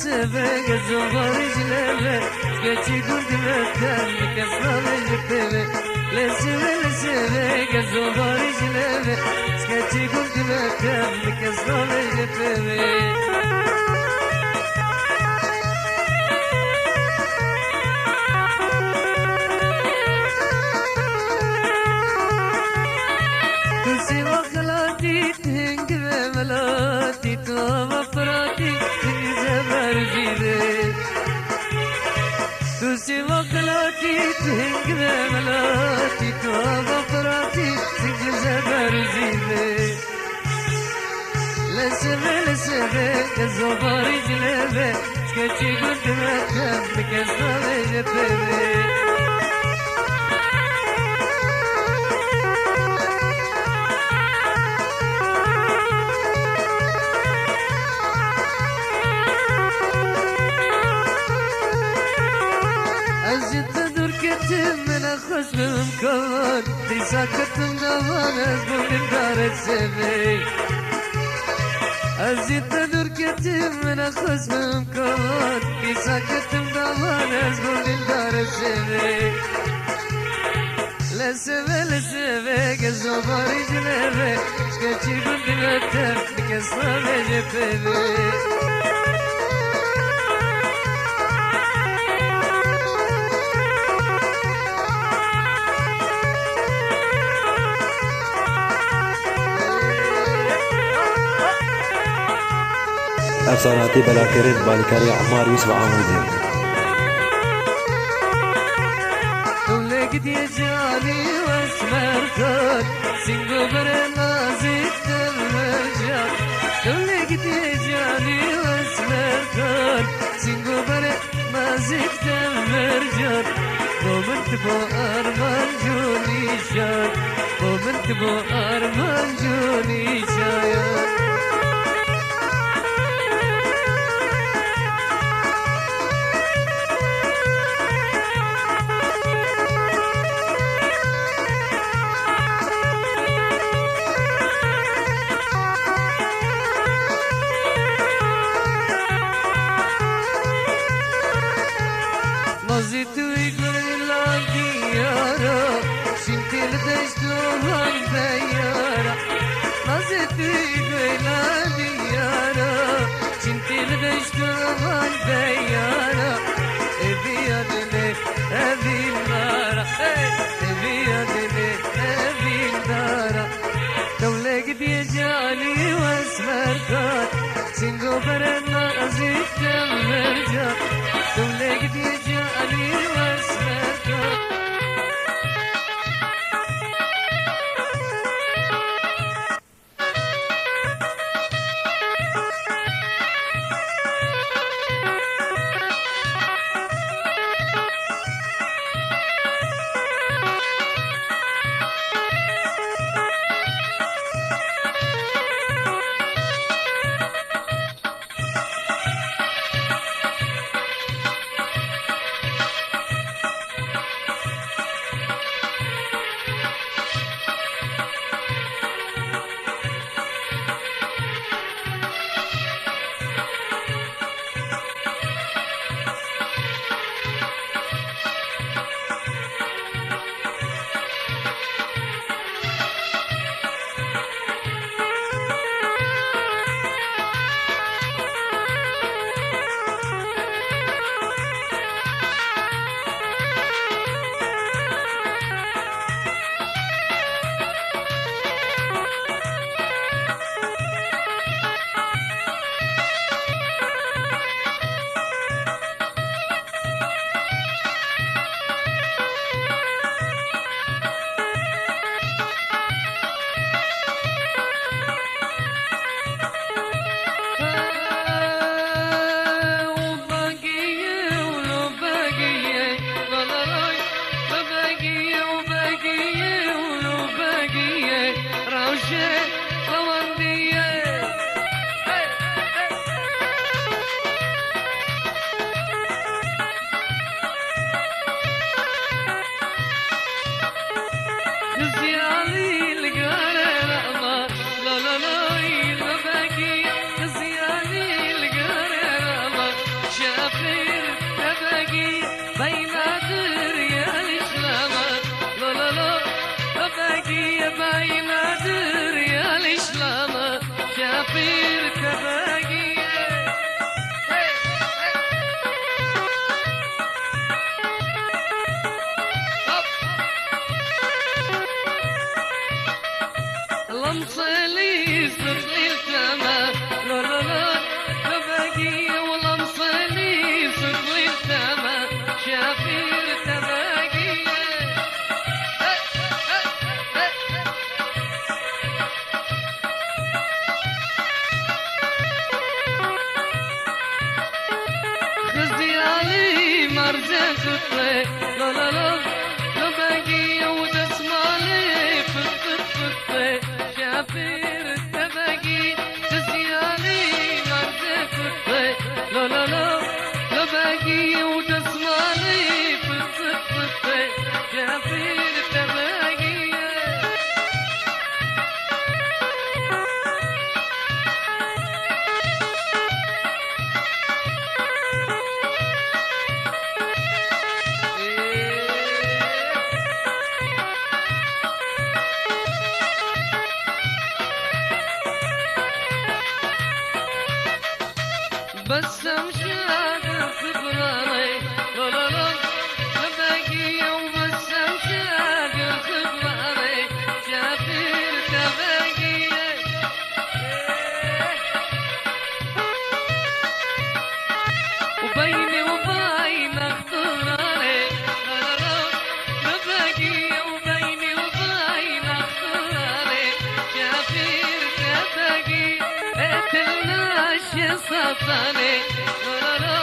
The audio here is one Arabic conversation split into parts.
سبك الزوار جلبه كتي قلت مكان كسر الجبه لسبك الزوار جلبه كتي قلت مكان كسر الجبه ملاتي تو مفراتي زبر جيده توسي مقلاتي تهنگ ملاتي تو مفراتي زبر جيده لسبه كزبار جلبه كتي قلت مكان بكسر جبه خشمم کن دیساکتم دوان از بودن دارد سبی از جیت دور کتیم من خشمم کن دیساکتم دوان از بودن دارد سبی لسه که زباری جلبه شکچی بودن اتم بکسنا بجه پیبی أفساناتي بلاكرين بالكاري عمار يوسف عامودي ولقد يجاني واسمرتون سنقو برنازك تمرجان ولقد يجاني واسمرتون سنقو برنازك تمرجان ومنت بو أرمان جوني شان ومنت بو أرمان جوني شان Nazitui gula diyara, şintil deştuhan beyara. Nazitui gula diyara, şintil deştuhan beyara. Evi adile evinara, evi adile evinara. Dövle gidiye cali vesmerkat, singo berenna azikten mercan. Dövle gidiye cali vesmerkat. مرزق الطير لا لا لا لا باقي وتسمالي فت شافير التباقي تسيالي مرزق الطير لا لا لا لا باقي وتسمالي فت شافير التباقي بس امشاق الخبراني لا لا لا لا باقي وبس امشاق الخبراني شافير تباقي وبيني وبين اخطراني لا لا لا لا باقي وبيني وبين اخطراني شافير تباقي قتلناش سطاني لا لا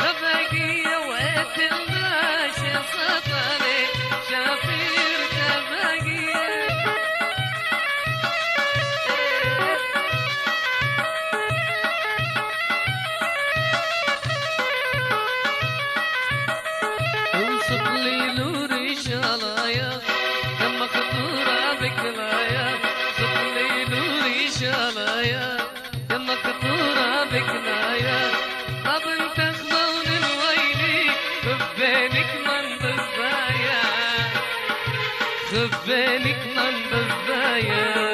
لا باقي وقتلناش سطاني شافير تباقي اوصف لي نوري شالايا لما خطورة بكلايا اوصف لي نوري شالايا لما خطورة بكلايا طب انت خضون الويلي خبينك من بالضايا خبينك من بالضايا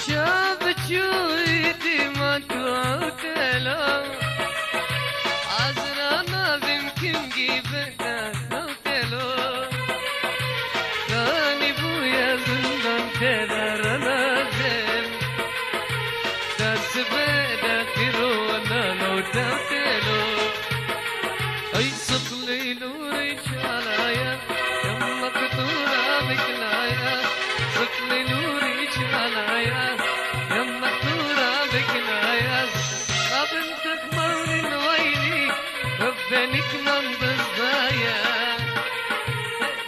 شافت شويتي ما توكلوا عذرانا بيمكن جيبتها توكلوا كان ابويا زندان كدر نازل درس بيدا ترونا لو توكلوا اي صقلي نوري شالايا يما كتورا بكلايا صقلي نوري شالايا يما كتورا بكلايا طب انت تمر الويلي ربانك من بالضايا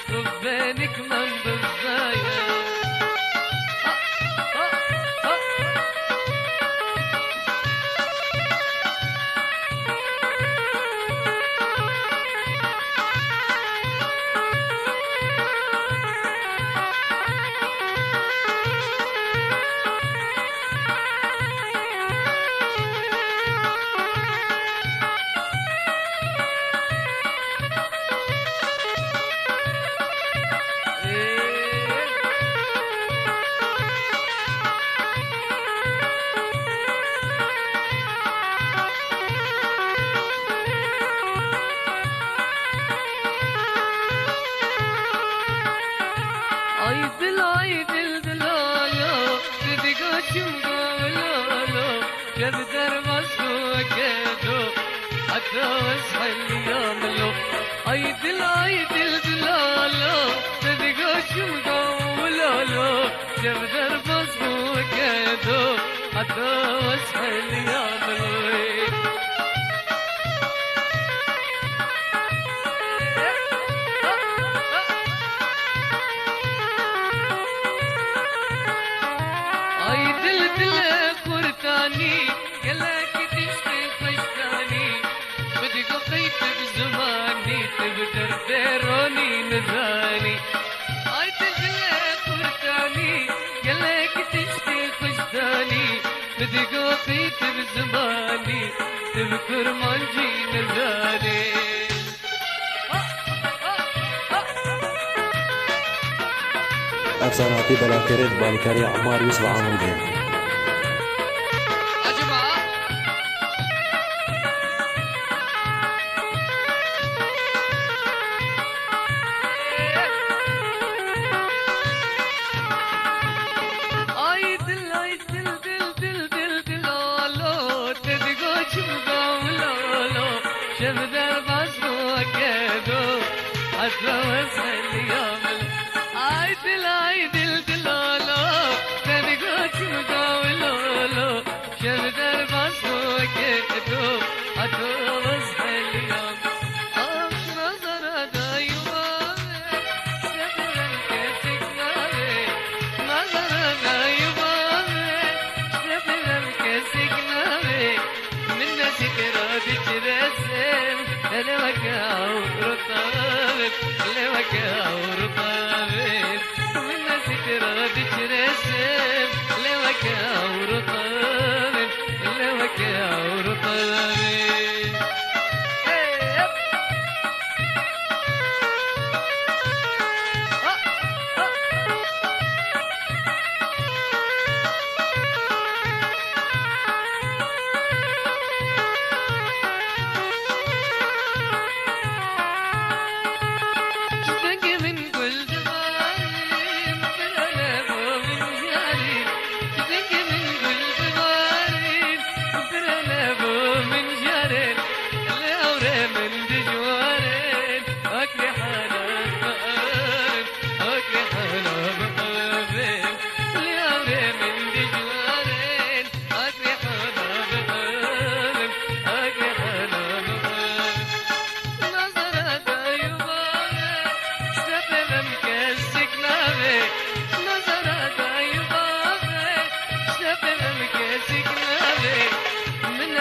ربانك من بالضايا عيدل دلالو تدقو شمقو ولولو كبدر مسكو كيدو حتى وصح اليوم لو عيدل دلالو تدقو شمقو ولولو كبدر مسكو كيدو حتى وصح اليوم لو كورتاني قالك تشتي فشتاني بدي قطيت بزماني تقدر ديروني نزاني هاي تلك كورتاني قالك تشتي فشتاني بدي قطيت بزماني تذكر منجي نزاني افساناتي بلاكرين بالكاري عمار يوسف عامودين دل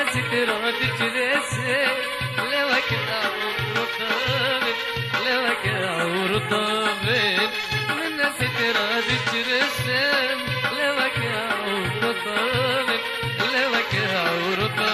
سترات جلسة لوك أورطابن لوك أورطابن من سترات جلسة لوك أورطابن لوك أورطابن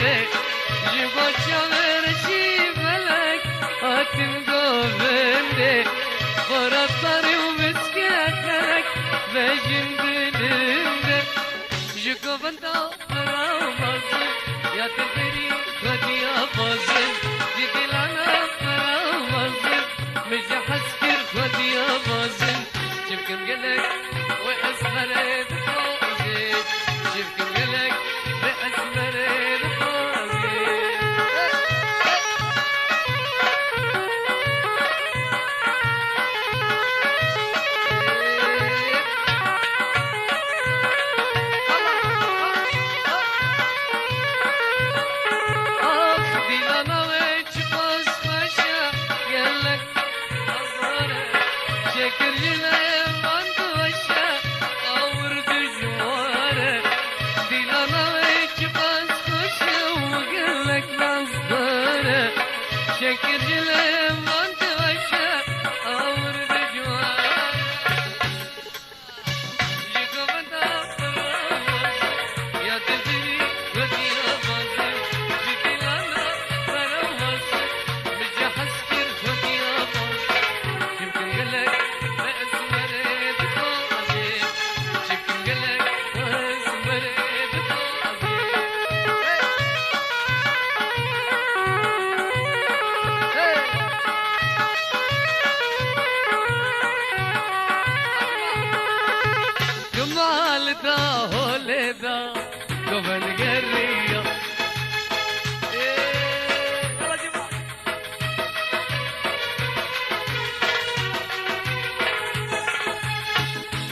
ده جبو چاور شي ملك هاتم قوفن ده فرطاري ومسكتك بجن دلم ده جكو بندا فراومازن يا تدري خدي أفازن جدلانا فراومازن مش حسكر خدي أفازن شبكم قلك وأسمرت فوزن شبكم قلك وأسمرت فوزن شكر جلم وانت وشا اور بجوار جيكو بندا يا تدري ودي افاز جدلانا فروز مش حسكر ودي افاز يمكن قلك بأسمر بفوزي يمكن قلك بأسمر بفوزي جمالتا هولدا قبل قرية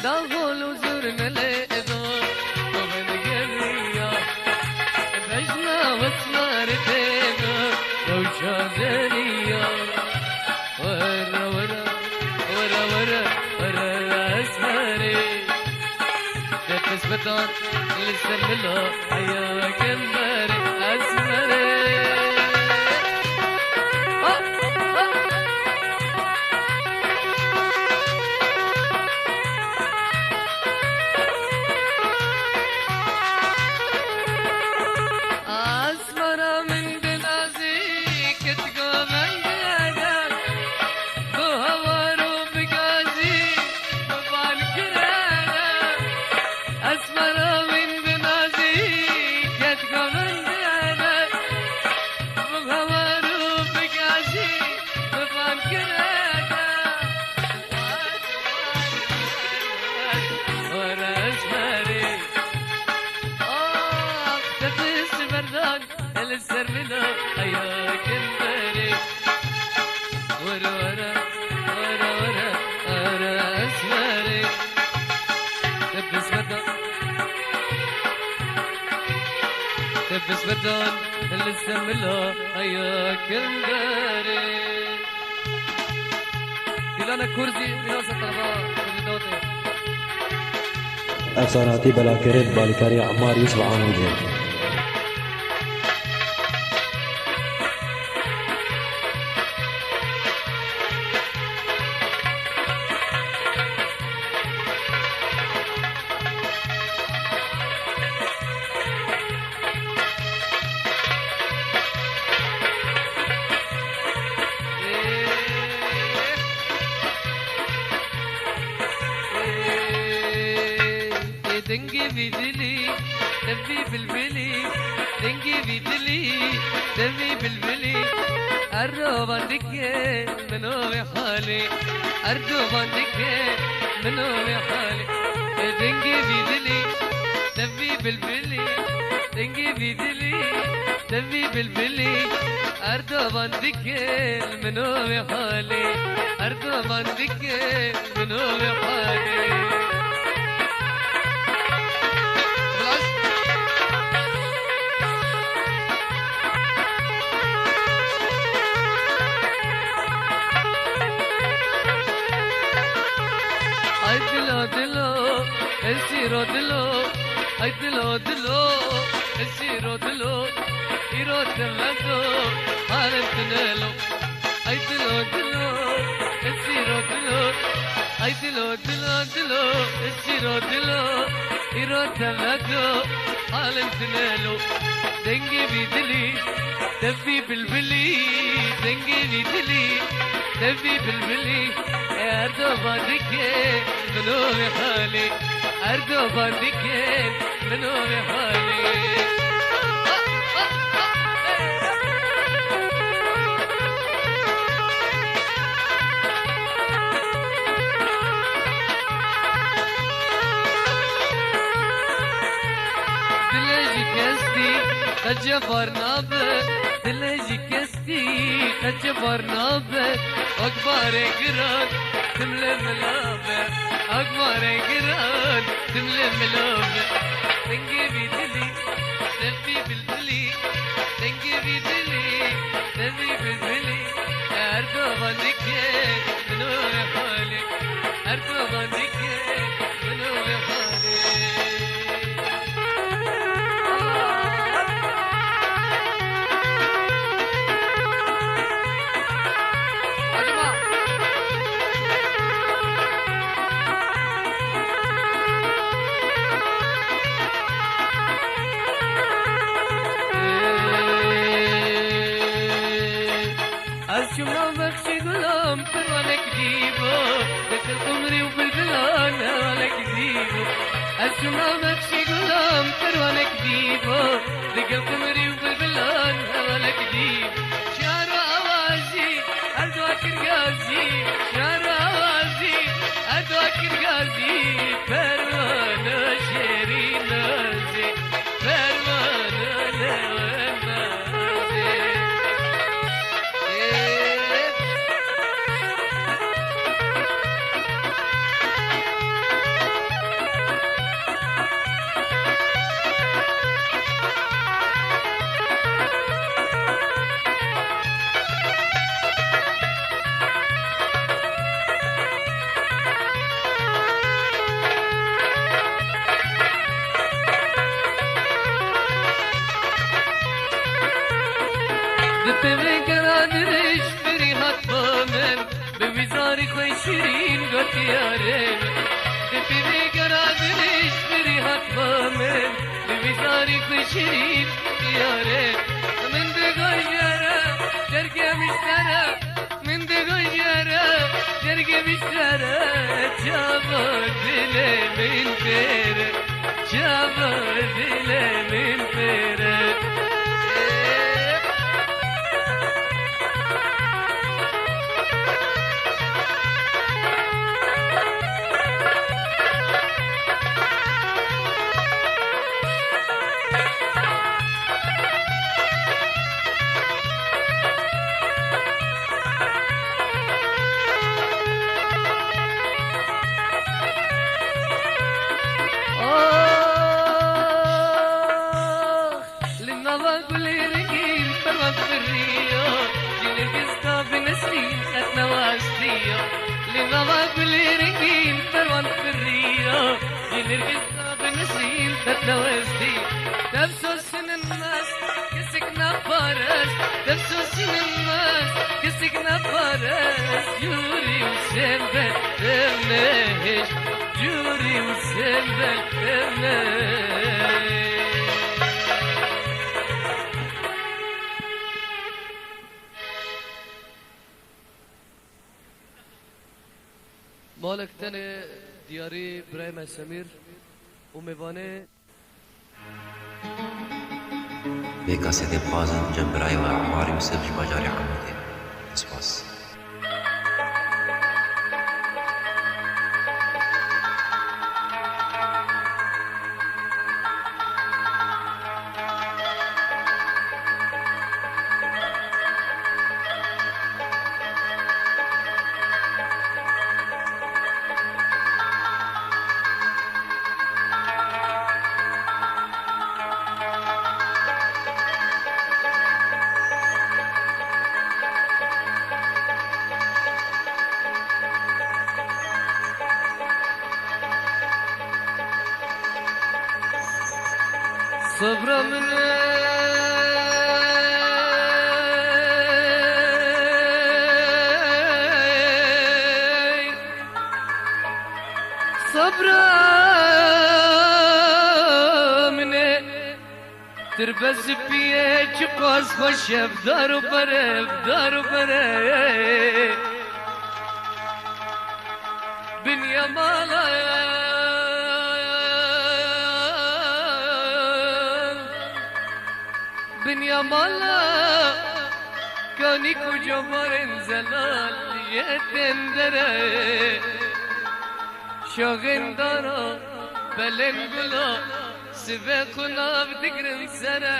داخل وزورنا لقدا قبل قرية بجنا وسمارتنا لو شادرية ورا ورا ورا ورا ورا اسمري تثبتون للسملو حياك المري اسمري اسمرة من بنازي كتقو من بلادك بهوارو بقازي ببالكرانا أسمر من بنازي كتقو من بلادك بهوارو بقازي ببالكرانا ورا أسمري تفس بردان السر منه حياك المري ورا ورا ورا ورا ورا اسمري تفس بردان السر منه حياك المري كلانا كرزي رياضة طلبات ردوته افساناتی بلاکرین بالکاری عمار یوسف عامودی دنجي بدلي دبي بالبلي دنجي بدلي دبي بالبلي الروب عندك منو حالي الروب عندك منو حالي دنجي بدلي دبي بالبلي دنجي بدلي دبي بالبلي الروب عندك منو حالي الروب عندك منو حالي دلو السيرو دلو اي دلو دلو السيرو دلو يرو تمدو عالم تنالو اي دلو دلو السيرو دلو ay dilo dilo dilo esiro dilo iro tamato halim tnelo dengi bidli دبي بالبلي دنجي بيدلي دبي بالبلي أردو بادك منو بحالي أردو بادك منو بحالي دلجي كستي تجبر نابه دلجي كستي تجبر نابه أكبر قران تملى ملابه أكبر قران تملى ملابه تنجي بيدلي دبي بالبلي تنجي بيدلي دبي بالبلي أردو بانك منو حالي أردو بانك منو حالي شما بخشي غلام ترانك جيبو دخل قمري وبالبلان هوالك جيبو شما بخشي غلام ترانك جيبو دخل قمري وبالبلان هوالك جيبو شارو اوازي ادواك الغازي شارو اوازي ادواك الغازي پروانه شيري نازي پروانه نازي دتمك رادرش فريحات بامن بوزاري خوي شيرين قلت يا ريم دتمك رادرش فريحات بامن بوزاري خوي شيرين يا ريم من دغيرة جرقة مشترى من دغيرة جرقة مشترى جابر دلي من بيرة جابر دلي من بيرة لما كل رنجين تروان في الريو ينرقص بنسرين تتلوزدي تبسوس الناس كسكنا فارس تبسوس الناس كسكنا فارس جوري وسنبل بمنهج جوري وسنبل بمنهج مالك تاني دياري برايم سمير وميفاني بيكا سيدي بخازن جنب راي وعماري وسبج بجاري عمودي اسباس صبر من تربز بيه چه قاس خوشه بدار و بره بدار و بره بنیا مالا بنیا مالا کانی کجا بارن زلال یتن دره شاغن دارا بلن گلا سبه خناب دگرن سره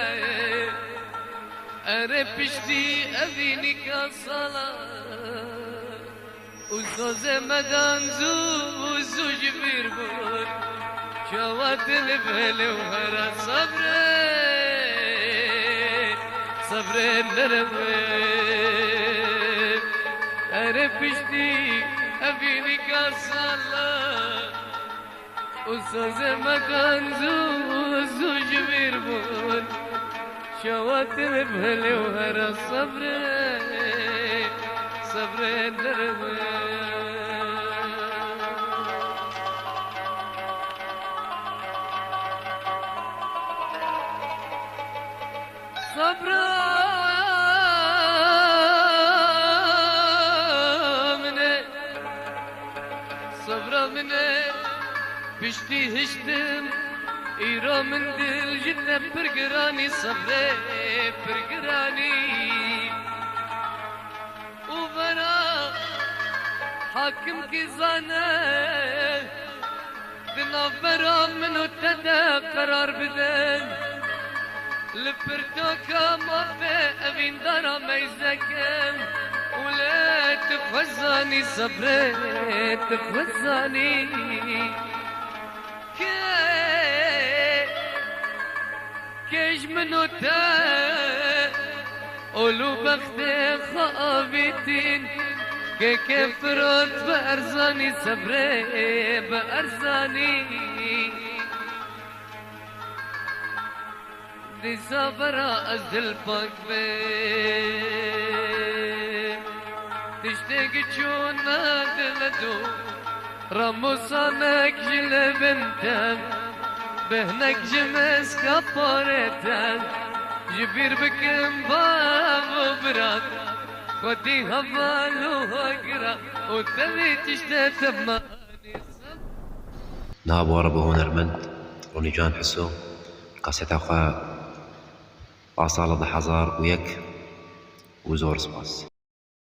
اره پشتی اوینی کا سالا وزوز مدان زو جبیر بود شوات لبهل وهرا صبر نرمه اره پشتی اوینی کا سالا وزوز مدان زو جبیر بود شوات لبهل وهرا صبر نرمه صبر منه بشتي هشتم ايرا من دل جنة برقراني صبر برقراني وبرا حاكم كيزانه دنا برا منو تدا قرار بدن لبرتوكا ما في أبين دارا ميزكم ولا تفزاني صبري تفزاني كيش منو تا أولو بختي خابتين كيف رد بأرزاني صبري بأرزاني دي صبرا أزل بقبي تشتاق تشونا دلدو رموسانك جل بنتم بهنك جمس كبارتم جبير بكم باب براد خدي هبالو هقرا وتبي تشتت ماني نابو ربو هنرمند ونجان حسو قصة أخوة أصالة حزار ويك وزور سباس